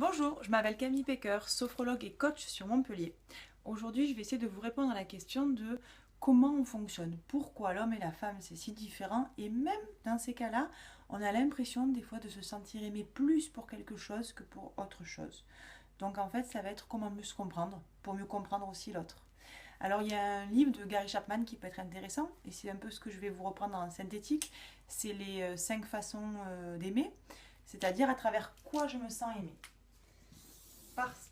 Bonjour, je m'appelle Camille Pecker, sophrologue et coach sur Montpellier. Aujourd'hui, je vais essayer de vous répondre à la question de comment on fonctionne, pourquoi l'homme et la femme c'est si différent et même dans ces cas-là, on a l'impression des fois de se sentir aimé plus pour quelque chose que pour autre chose. Donc en fait, ça va être comment mieux se comprendre pour mieux comprendre aussi l'autre. Alors il y a un livre de Gary Chapman qui peut être intéressant et c'est un peu ce que je vais vous reprendre en synthétique, c'est les 5 façons d'aimer, c'est-à-dire à travers quoi je me sens aimé.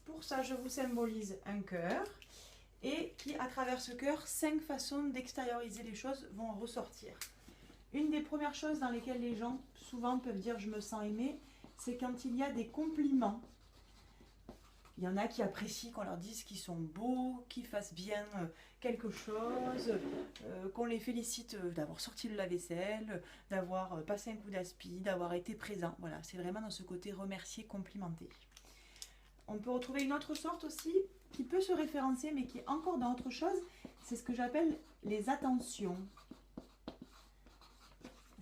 Pour ça, je vous symbolise un cœur et qui, à travers ce cœur, 5 façons d'extérioriser les choses vont ressortir. Une des premières choses dans lesquelles les gens souvent peuvent dire je me sens aimé, c'est quand il y a des compliments. Il y en a qui apprécient qu'on leur dise qu'ils sont beaux, qu'ils fassent bien quelque chose, qu'on les félicite d'avoir sorti le lave-vaisselle, d'avoir passé un coup d'aspi, d'avoir été présent. Voilà, c'est vraiment dans ce côté remercier, complimenter. On peut retrouver une autre sorte aussi qui peut se référencer mais qui est encore dans autre chose, c'est ce que j'appelle les attentions.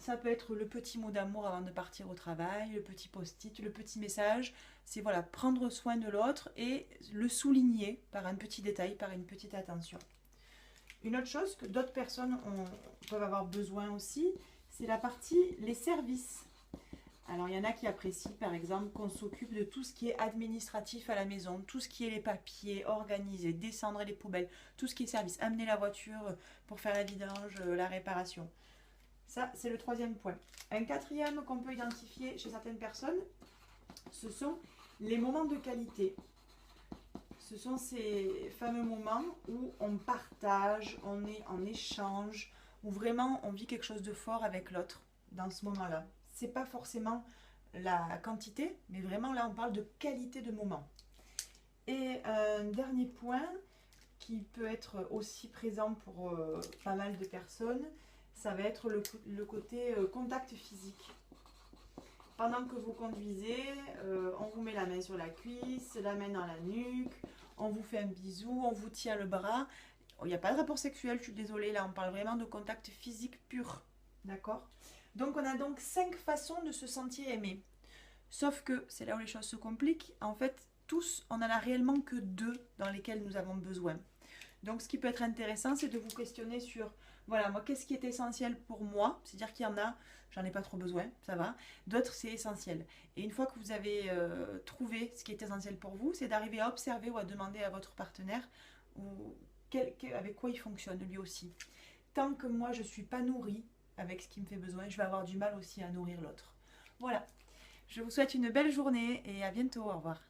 Ça peut être le petit mot d'amour avant de partir au travail, le petit post-it, le petit message. C'est voilà, prendre soin de l'autre et le souligner par un petit détail, par une petite attention. Une autre chose que d'autres personnes peuvent avoir besoin aussi, c'est la partie les services. Alors, il y en a qui apprécient, par exemple, qu'on s'occupe de tout ce qui est administratif à la maison, tout ce qui est les papiers, organiser, descendre les poubelles, tout ce qui est service, amener la voiture pour faire la vidange, la réparation. Ça, c'est le troisième point. Un quatrième qu'on peut identifier chez certaines personnes, ce sont les moments de qualité. Ce sont ces fameux moments où on partage, on est en échange, où vraiment on vit quelque chose de fort avec l'autre dans ce moment-là. C'est pas forcément la quantité, mais vraiment là on parle de qualité de moment. Et un dernier point qui peut être aussi présent pour pas mal de personnes, ça va être le côté contact physique. Pendant que vous conduisez, on vous met la main sur la cuisse, la main dans la nuque, on vous fait un bisou, on vous tient le bras. Il n'y a pas de rapport sexuel, je suis désolée, là on parle vraiment de contact physique pur. D'accord ? Donc on a donc 5 façons de se sentir aimé. Sauf que, c'est là où les choses se compliquent, en fait, tous, on n'en a réellement que 2 dans lesquels nous avons besoin. Donc ce qui peut être intéressant, c'est de vous questionner sur, voilà, moi, qu'est-ce qui est essentiel pour moi ? C'est-à-dire qu'il y en a, j'en ai pas trop besoin, ça va. D'autres, c'est essentiel. Et une fois que vous avez trouvé ce qui est essentiel pour vous, c'est d'arriver à observer ou à demander à votre partenaire avec quoi il fonctionne lui aussi. Tant que moi, je ne suis pas nourrie avec ce qui me fait besoin, je vais avoir du mal aussi à nourrir l'autre. Voilà. Je vous souhaite une belle journée et à bientôt. Au revoir.